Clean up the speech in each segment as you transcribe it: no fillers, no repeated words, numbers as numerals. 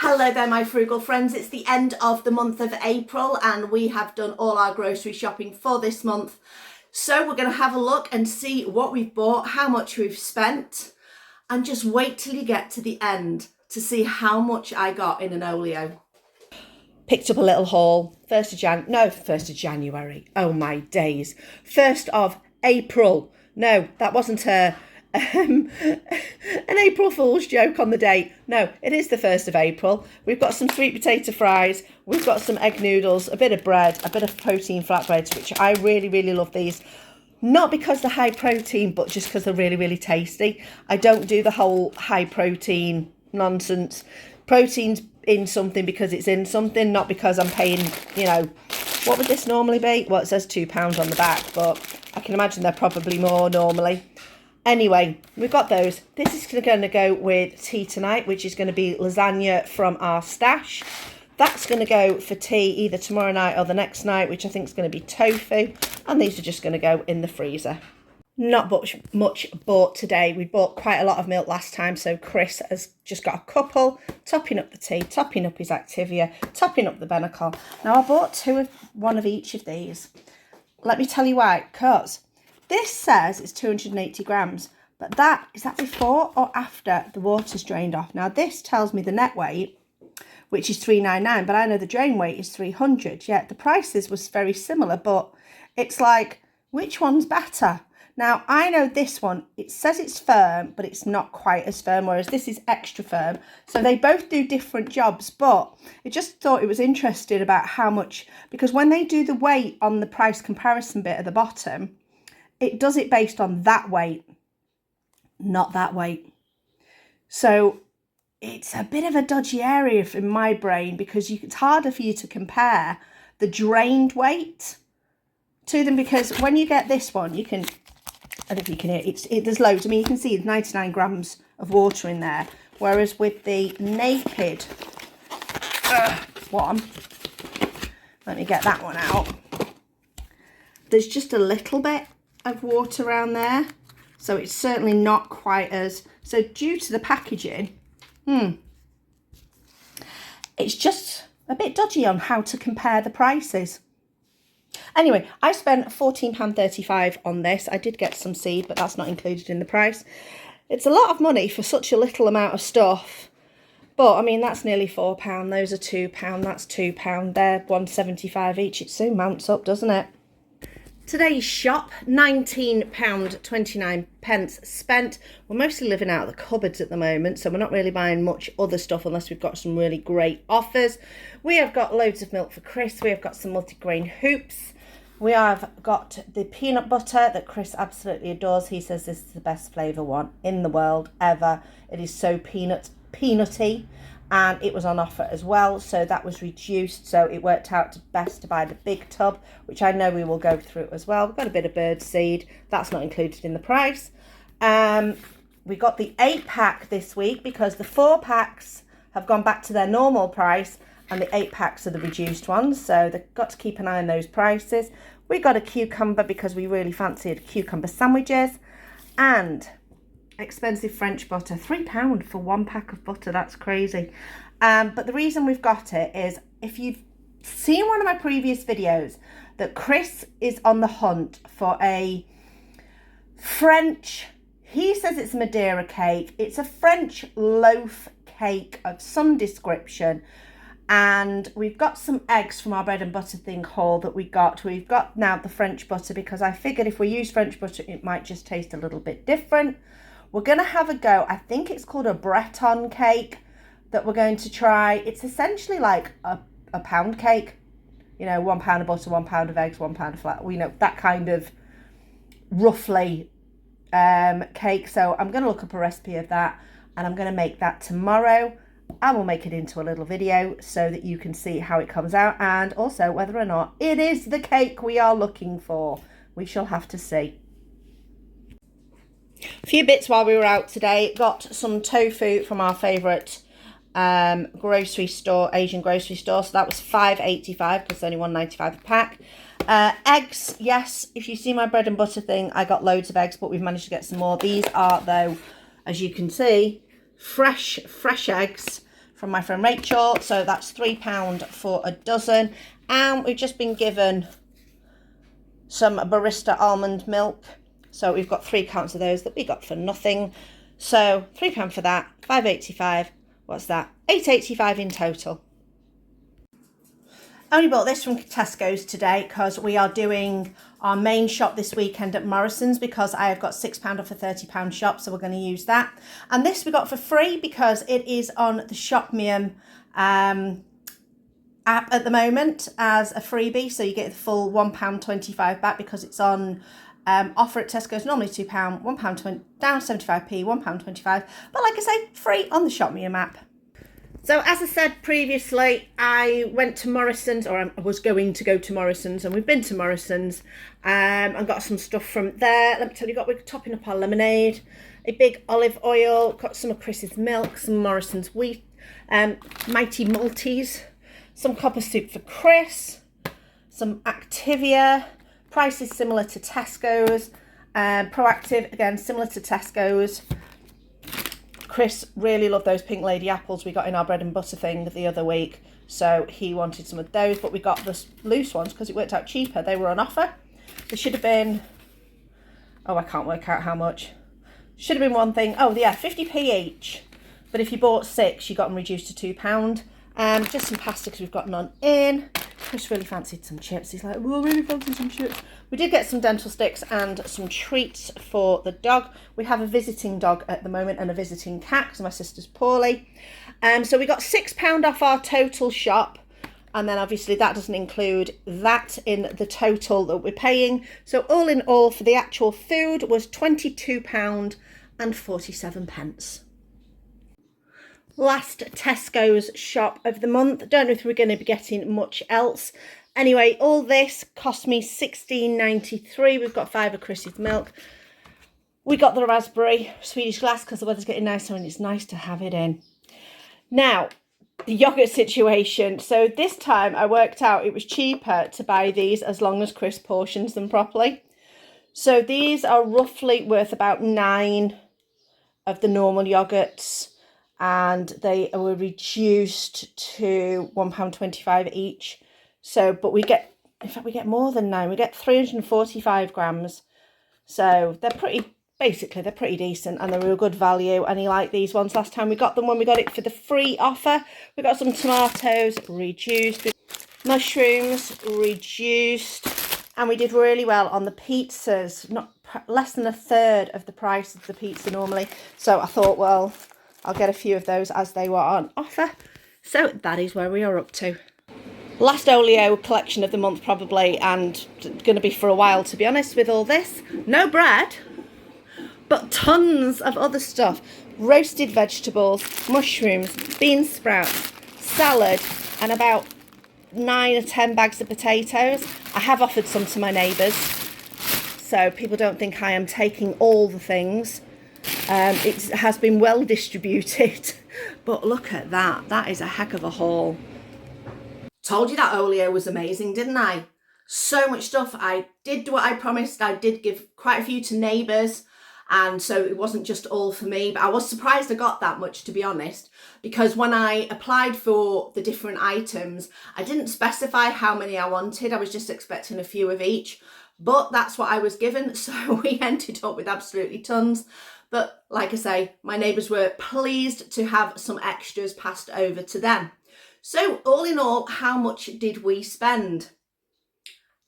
Hello there, my frugal friends. It's the end of the month of April and we have done all our grocery shopping for this month. So we're going to have a look and see what we've bought, how much we've spent, and just wait till you get to the end to see how much I got in an Olio. Picked up a little haul, 1st of January. Oh my days. 1st of April. No, that wasn't an April Fool's joke on the date. No, it is the 1st of April. We've got some sweet potato fries. We've got some egg noodles, a bit of bread, a bit of protein flatbreads, which I really, really love these. Not because they're high protein, but just because they're really, really tasty. I don't do the whole high protein nonsense. Protein's in something because it's in something, not because I'm paying, you know, what would this normally be? Well, it says £2 on the back, but I can imagine they're probably more normally. Anyway, we've got those. This is going to go with tea tonight, which is going to be lasagna from our stash. That's going to go for tea either tomorrow night or the next night, which I think is going to be tofu. And these are just going to go in the freezer. Not much bought today. We bought quite a lot of milk last time, so Chris has just got a couple, topping up the tea, topping up his Activia, topping up the Benacol. Now, I bought one of each of these. Let me tell you why, because this says it's 280 grams, but is that before or after the water's drained off? Now, this tells me the net weight, which is 399, but I know the drain weight is 300. Yeah, the prices was very similar, but it's like, which one's better? Now, I know this one, it says it's firm, but it's not quite as firm, whereas this is extra firm. So they both do different jobs, but I just thought it was interesting about how much, because when they do the weight on the price comparison bit at the bottom, it does it based on that weight, not that weight. So it's a bit of a dodgy area in my brain because it's harder for you to compare the drained weight to them, because when you get this one, you can, I don't know if you can hear, there's loads. I mean, you can see 99 grams of water in there, whereas with the naked one, let me get that one out, there's just a little bit of water around there, so it's certainly not quite as, so due to the packaging, it's just a bit dodgy on how to compare the prices. Anyway, I spent £14.35 on this. I did get some seed, but that's not included in the price. It's a lot of money for such a little amount of stuff, but I mean, that's nearly £4. Those are £2. That's £2. They're £1.75 each. It soon mounts up, doesn't it? Today's shop, £19.29 spent. We're mostly living out of the cupboards at the moment, so we're not really buying much other stuff unless we've got some really great offers. We have got loads of milk for Chris. We have got some multigrain hoops. We have got the peanut butter that Chris absolutely adores. He says this is the best flavour one in the world ever. It is so peanutty. And it was on offer as well, so that was reduced, so it worked out best to buy the big tub, which I know we will go through as well. We've got a bit of bird seed, that's not included in the price. We got the 8-pack this week because the 4-packs have gone back to their normal price and the 8-packs are the reduced ones, so they've got to keep an eye on those prices. We got a cucumber because we really fancied cucumber sandwiches, and expensive French butter, £3 for 1 pack of butter. That's crazy. But the reason we've got it is, if you've seen one of my previous videos, that Chris is on the hunt for a French, he says it's Madeira cake. It's a French loaf cake of some description. And we've got some eggs from our bread and butter thing haul that we got. We've got now the French butter because I figured if we use French butter, it might just taste a little bit different. We're going to have a go. I think it's called a Breton cake that we're going to try. It's essentially like a pound cake. You know, £1 of butter, £1 of eggs, £1 of flour. You know, that kind of roughly cake. So I'm going to look up a recipe of that and I'm going to make that tomorrow. I will make it into a little video so that you can see how it comes out and also whether or not it is the cake we are looking for. We shall have to see. A few bits while we were out today. Got some tofu from our favourite grocery store, Asian grocery store. So that was $5.85 because only $1.95 a pack. Eggs, yes, if you see my bread and butter thing, I got loads of eggs, but we've managed to get some more. These are, though, as you can see, fresh eggs from my friend Rachel. So that's £3 for a dozen. And we've just been given some barista almond milk. So we've got 3 counts of those that we got for nothing. So £3 for that, £5.85. What's that? £8.85 in total. I only bought this from Tesco's today because we are doing our main shop this weekend at Morrison's, because I have got £6 off a £30 shop, so we're going to use that. And this we got for free because it is on the Shopmium app at the moment as a freebie, so you get the full £1.25 back because it's on offer at Tesco's, normally £2, £1.20, down 75p, £1.25, but like I say, free on the Shopmium app. So as I said previously, I went to Morrison's, or I was going to go to Morrison's, and we've been to Morrison's and got some stuff from there. Let me tell you, we're topping up our lemonade, a big olive oil, got some of Chris's milk, some Morrison's wheat, Mighty Maltese, some copper soup for Chris, some Activia, prices similar to Tesco's, Proactive, again, similar to Tesco's. Chris really loved those Pink Lady apples we got in our bread and butter thing the other week, so he wanted some of those, but we got the loose ones because it worked out cheaper. They were on offer. There should have been, oh, I can't work out how much. Should have been one thing, oh yeah, 50p each, but if you bought 6, you got them reduced to £2. Just some pasta because we've got none in. Chris really fancied some chips. He's like, well, I really fancy some chips. We did get some dental sticks and some treats for the dog. We have a visiting dog at the moment and a visiting cat because my sister's poorly. So we got £6 off our total shop. And then obviously that doesn't include that in the total that we're paying. So all in all for the actual food was £22.47. Last Tesco's shop of the month. Don't know if we're going to be getting much else. Anyway, all this cost me £16.93. We've got 5 of Chris's milk. We got the raspberry Swedish glass because the weather's getting nicer and it's nice to have it in. Now, the yoghurt situation. So this time I worked out it was cheaper to buy these as long as Chris portions them properly. So these are roughly worth about 9 of the normal yoghurts, and they were reduced to £1.25 each. So, but we get, in fact, we get more than 9. We get 345 grams. So they're pretty, basically, they're pretty decent and they're a good value. And he liked these ones last time we got them when we got it for the free offer. We got some tomatoes reduced, mushrooms reduced, and we did really well on the pizzas, not less than a third of the price of the pizza normally. So I thought, well, I'll get a few of those as they were on offer. So that is where we are up to. Last Olio collection of the month probably, and going to be for a while to be honest with all this. No bread, but tons of other stuff. Roasted vegetables, mushrooms, bean sprouts, salad, and about 9 or 10 bags of potatoes. I have offered some to my neighbours, so people don't think I am taking all the things. It has been well distributed, but look at that. That is a heck of a haul. Told you that Olio was amazing, didn't I? So much stuff. I did what I promised. I did give quite a few to neighbours, and so it wasn't just all for me, but I was surprised I got that much, to be honest, because when I applied for the different items, I didn't specify how many I wanted. I was just expecting a few of each, but that's what I was given, so we ended up with absolutely tons. But like I say, my neighbours were pleased to have some extras passed over to them. So all in all, how much did we spend?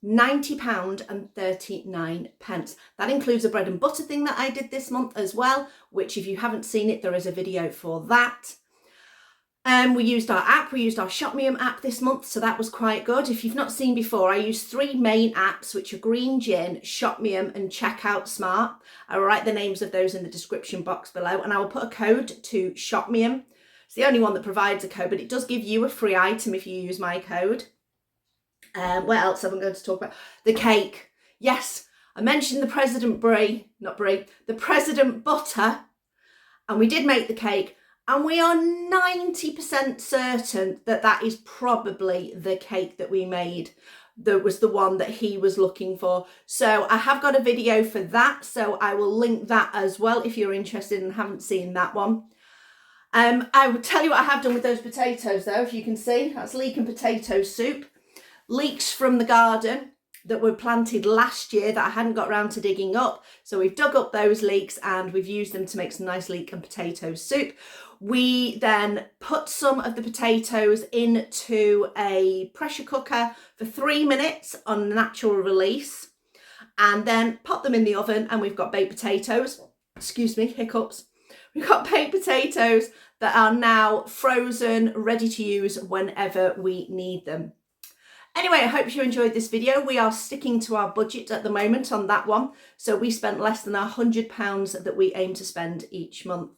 £90.39. That includes a bread and butter thing that I did this month as well, which if you haven't seen it, there is a video for that. We used our app, we used our Shopmium app this month, so that was quite good. If you've not seen before, I use 3 main apps, which are Jinn, Shopmium and CheckoutSmart. I will write the names of those in the description box below, and I will put a code to Shopmium. It's the only one that provides a code, but it does give you a free item if you use my code. What else am I going to talk about? The cake. Yes, I mentioned the President the President butter, and we did make the cake, and we are 90% certain that that is probably the cake that we made. That was the one that he was looking for. So I have got a video for that, so I will link that as well if you're interested and haven't seen that one. I will tell you what I have done with those potatoes though, if you can see. That's leek and potato soup. Leeks from the garden that were planted last year that I hadn't got around to digging up. So we've dug up those leeks and we've used them to make some nice leek and potato soup. We then put some of the potatoes into a pressure cooker for 3 minutes on natural release and then pop them in the oven, and we've got baked potatoes. Excuse me, hiccups. We've got baked potatoes that are now frozen, ready to use whenever we need them. Anyway, I hope you enjoyed this video. We are sticking to our budget at the moment on that one. So we spent less than £100 that we aim to spend each month.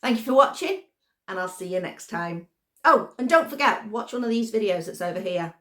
Thank you for watching, and I'll see you next time. Oh, and don't forget, watch one of these videos that's over here.